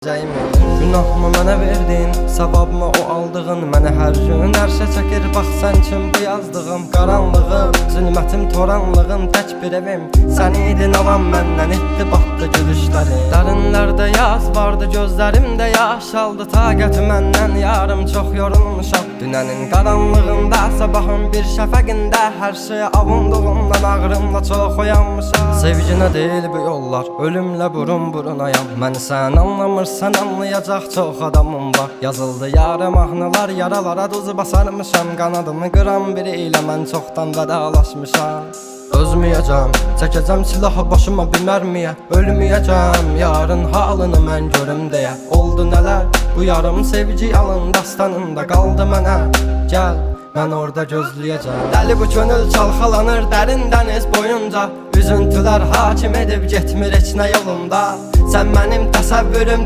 Günahımı mənə verdin, savabımı o aldığın mənə hər gün ərşə çəkir, bax sən üçün bu yazdığım qaranlığım, zülmətim, toranlığım, tək bir evim sən idin, alan məndən etdi, batdı gülüşlərim. Dərinlərdə yaz vardı, gözlərimdə yaş aldı, taqəti məndən yarım çox yorulmuşam. Dünənin qaranlığında, sabahın bir şəfəqində, hər şeyə avunduğumdan ağrımla çox oyanmışam. Sevginə deyil bu yollar, ölümlə burun burunayam, məni sən anlamırsan, anlayacaq çox adamım var. Yazıldı yara mahnılar, yaralara duz basarmışam, qanadımı qıran biri ilə mən çoxdan vədalaşmışam. Özməyəcəm, çəkəcəm silahı başıma bir mərmiyə, ölməyəcəm, yarın halını mən görüm deyə. Oldu nələr, bu yarım sevgi yalın dastanında qaldı mənə. Gəl, mən orada gözləyəcəm. Dəli bu könül çalxalanır dərin dəniz boyunca, üzüntülər hakim edib getmir heç nə yolunda. Sən mənim təsəvvürüm,